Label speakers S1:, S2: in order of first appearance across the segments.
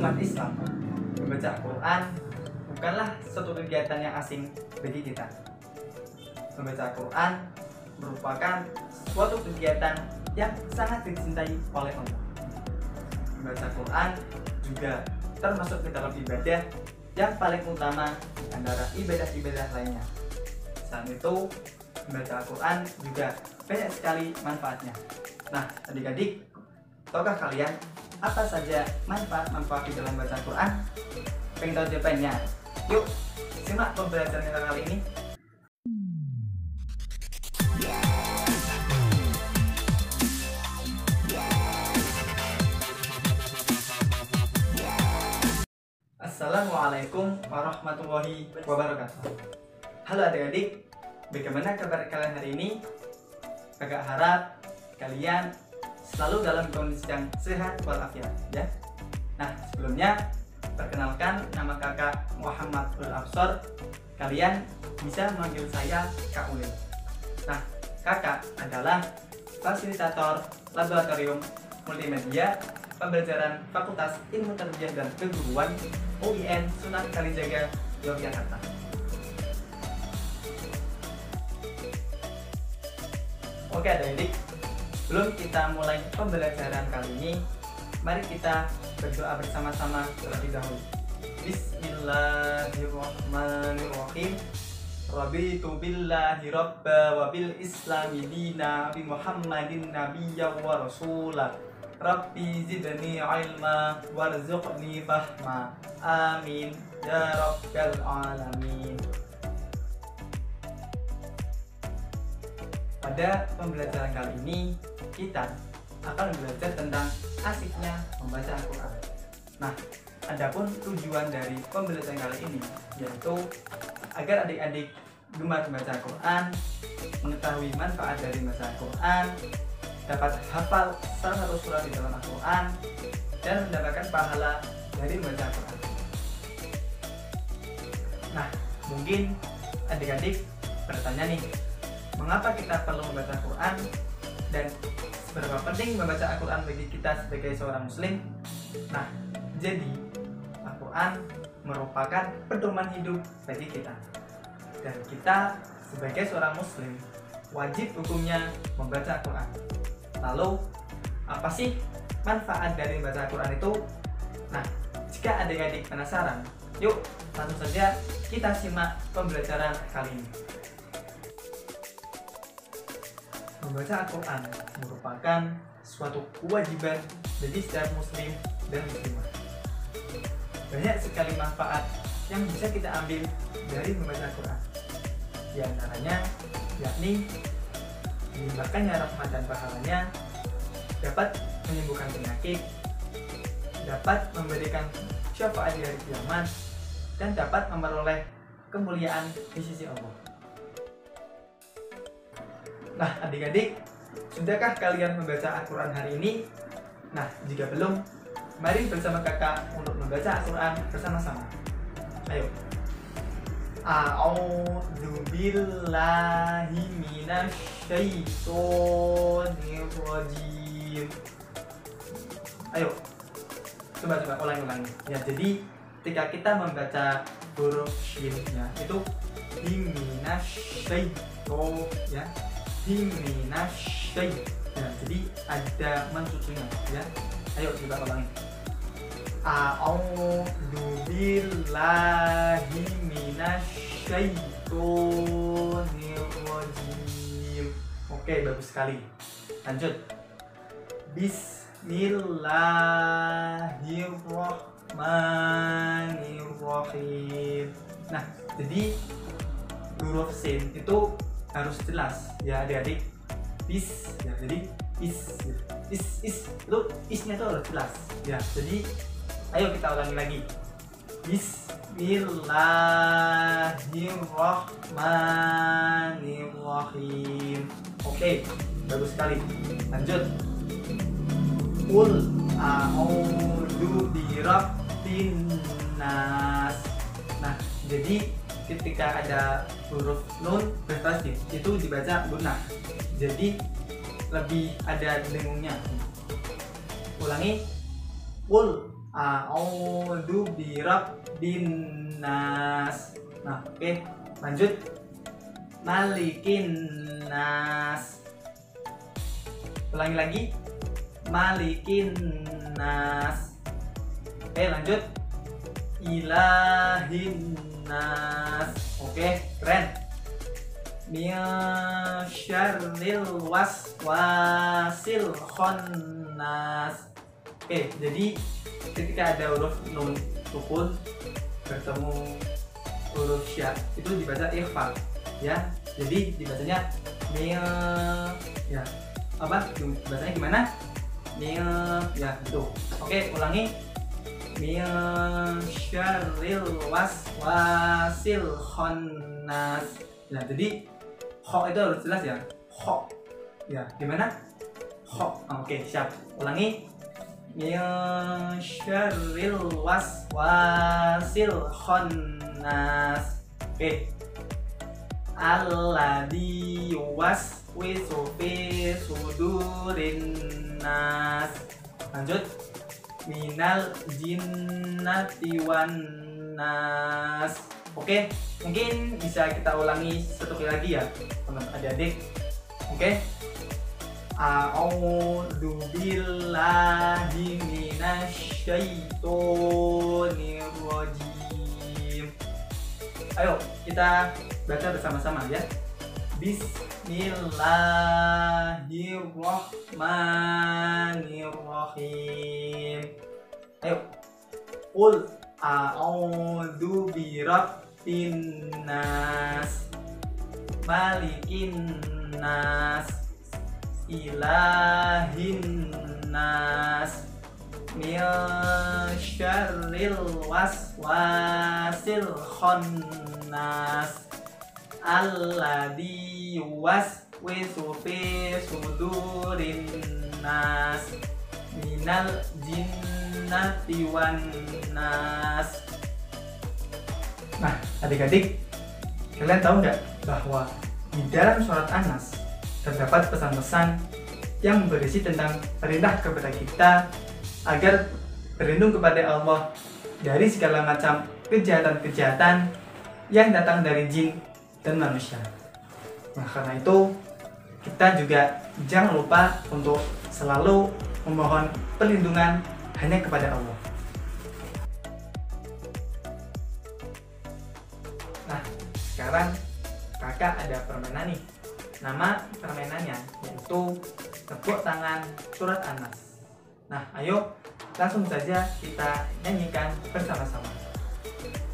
S1: umat Islam, membaca Al-Quran bukanlah suatu kegiatan yang asing bagi kita. Membaca Al-Quran merupakan suatu kegiatan yang sangat dicintai oleh Allah. Membaca Al-Quran juga termasuk ke dalam ibadah yang paling utama antara ibadah-ibadah lainnya. Selain itu, membaca Al-Quran juga banyak sekali manfaatnya. Nah, adik-adik, tahukah kalian apa saja manfaat-manfaat di dalam membaca Al-Quran? Pengen tahu jawabannya? Yuk, simak pembelajaran kita kali ini. Assalamualaikum warahmatullahi wabarakatuh. Halo adik-adik, bagaimana kabar kalian hari ini? Kakak harap kalian selalu dalam kondisi yang sehat walafiat ya. Nah, sebelumnya perkenalkan, nama kakak Muhammad Absor. Kalian bisa memanggil saya Kak Ulil. Nah, kakak adalah fasilitator laboratorium multimedia pembelajaran Fakultas Ilmu Tarbiyah dan Keguruan UIN Sunan Kalijaga, Yogyakarta. Oke adik-adik, sebelum kita mulai pembelajaran kali ini, mari kita berdoa bersama-sama terlebih dahulu. Bismillahirrahmanirrahim. Raditu billahi rabba wa bil islami dina bi Muhammadin nabiyya wa rasulah. Rabbi zidni ilma warzuqni fahma. Amin ya rabbal alamin. Pada pembelajaran kali ini kita akan belajar tentang asiknya membaca Al-Quran. Nah, adapun tujuan dari pembelajaran kali ini yaitu agar adik-adik gemar membaca Al-Quran, mengetahui manfaat dari membaca Al-Quran, dapat hafal salah satu surat di dalam Al-Quran, dan mendapatkan pahala dari membaca Al-Quran. Nah, mungkin adik-adik bertanya nih, mengapa kita perlu membaca Al-Quran dan seberapa penting membaca Al-Quran bagi kita sebagai seorang muslim? Nah, jadi Al-Quran merupakan pedoman hidup bagi kita, dan kita sebagai seorang muslim wajib hukumnya membaca Al-Quran. Lalu, apa sih manfaat dari membaca Al-Quran itu? Nah, jika adik-adik penasaran, yuk langsung saja kita simak pembelajaran kali ini. Membaca Al-Quran merupakan suatu kewajiban bagi setiap muslim dan muslimah. Banyak sekali manfaat yang bisa kita ambil dari membaca Al-Quran. Di antaranya yakni melimpahkannya rahmat dan pahalanya, dapat menyembuhkan penyakit, dapat memberikan syafaat di hari kiamat, dan dapat memperoleh kemuliaan di sisi Allah. Nah adik-adik, sudahkah kalian membaca Al-Quran hari ini? Nah, jika belum, mari bersama kakak untuk membaca Al-Quran bersama-sama. Ayo. A'udzu billahi minasyaitonir rajim. Ayo. Coba ulangi. Ya, jadi ketika kita membaca huruf shinnya itu himinasyaiton ya. Himinasyai. Ya, jadi ada mensucinya ya. Ayo coba ulangi. A'udzu billahi minasyaitonir rajim. Oke, bagus sekali. Lanjut. Bismillahirrahmanirrahim. Nah, jadi huruf sin itu harus jelas ya adik-adik. Bis ya, jadi is itu isnya tuh harus jelas ya. Jadi ayo kita ulangi lagi. Bismillahirrahmanirrahim. Oke, bagus sekali. Lanjut. Qul a'udzu birabbin nas. Nah, jadi ketika ada huruf nun bertasydid itu dibaca gunnah. Jadi lebih ada dengungnya. Ulangi. Qul A'udzu birabbin nas. Nah, oke, lanjut. Malikin nas. Ulangi lagi. Malikin nas. Oke, lanjut. Ilahin nas. Oke, keren. Min syarril waswasil khannas. Oke, jadi ketika ada huruf nun sukun bertemu huruf sya itu dibaca ikhfa ya. Jadi dibacanya mil ya. Apa? Dibacanya gimana? Mil ya, itu. Oke, ulangi. Min syarril waswasil khannas. Nah, jadi kho itu harus jelas ya. Kho. Ya, gimana? Kho. Oke, siap. Ulangi. Min syarril waswasil khannas. Oke. Alladzi yuwaswisu fi sudurin nas. Lanjut. Minal jinnati wan nas. Oke, mungkin bisa kita ulangi satu kali lagi ya, teman-teman adik-adik. Oke. A'udzu billahi minasyaitonir rajim. Ayo kita baca bersama-sama ya. Bismillahirrahmanirrahim. Ayo. Qul a'udzu birabbin nas, malikin nas, ilahin nas, min syarril waswasil khannas, alladzi yuwaswisu fi sudurin nas, minal jinnati wan nas. Nah, adik-adik, kalian tahu nggak bahwa di dalam surat An-Nas terdapat pesan-pesan yang berisi tentang perintah kepada kita agar berlindung kepada Allah dari segala macam kejahatan-kejahatan yang datang dari jin dan manusia. Nah, karena itu kita juga jangan lupa untuk selalu memohon perlindungan hanya kepada Allah. Nah, sekarang kakak ada permainan nih. Nama permainannya yaitu tepuk tangan surat An-Nas. Nah, ayo langsung saja kita nyanyikan bersama-sama.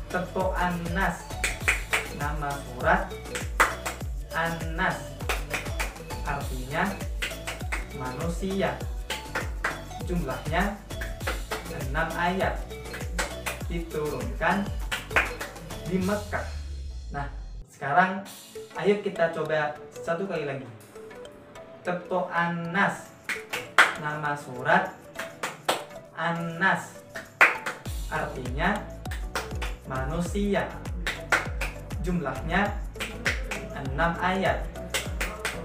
S1: Tepuk An-Nas, nama surat An-Nas, artinya manusia. Jumlahnya 6 ayat, diturunkan di Mekah. Nah, sekarang ayo kita coba satu kali lagi. Tepuk An-Nas, nama surat An-Nas, artinya manusia. Jumlahnya 6 ayat,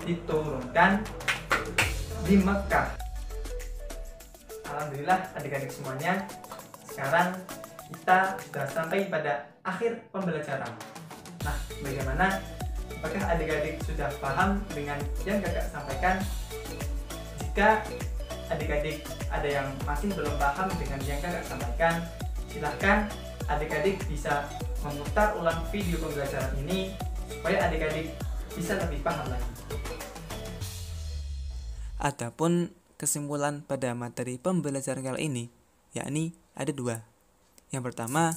S1: diturunkan di Mekah. Alhamdulillah adik-adik semuanya, sekarang kita sudah sampai pada akhir pembelajaran. Nah, bagaimana? Apakah adik-adik sudah paham dengan yang kakak sampaikan? Jika adik-adik ada yang masih belum paham dengan yang kakak sampaikan, silahkan adik-adik bisa memutar ulang video pembelajaran ini supaya adik-adik bisa lebih paham lagi.
S2: Adapun kesimpulan pada materi pembelajaran kali ini, yakni ada 2. Yang pertama,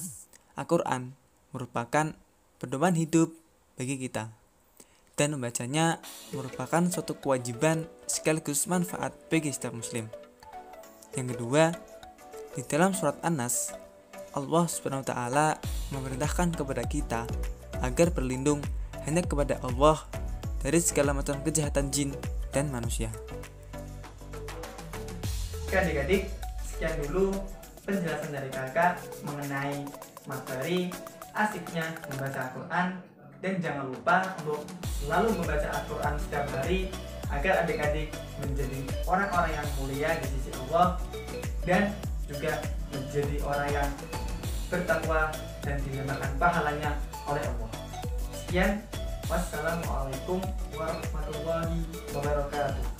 S2: Al-Quran merupakan pedoman hidup bagi kita, dan membacanya merupakan suatu kewajiban sekaligus manfaat bagi setiap muslim. Yang kedua, di dalam surat An-Nas, Allah Subhanahu wa Ta'ala memerintahkan kepada kita agar berlindung hanya kepada Allah dari segala macam kejahatan jin dan manusia.
S1: Oke adik-adik, sekian dulu penjelasan dari kakak mengenai materi asiknya membaca Al-Quran. Dan jangan lupa untuk selalu membaca Al-Quran setiap hari agar adik-adik menjadi orang-orang yang mulia di sisi Allah dan juga menjadi orang yang bertakwa dan dilimpahkan pahalanya oleh Allah. Sekian, wassalamualaikum warahmatullahi wabarakatuh.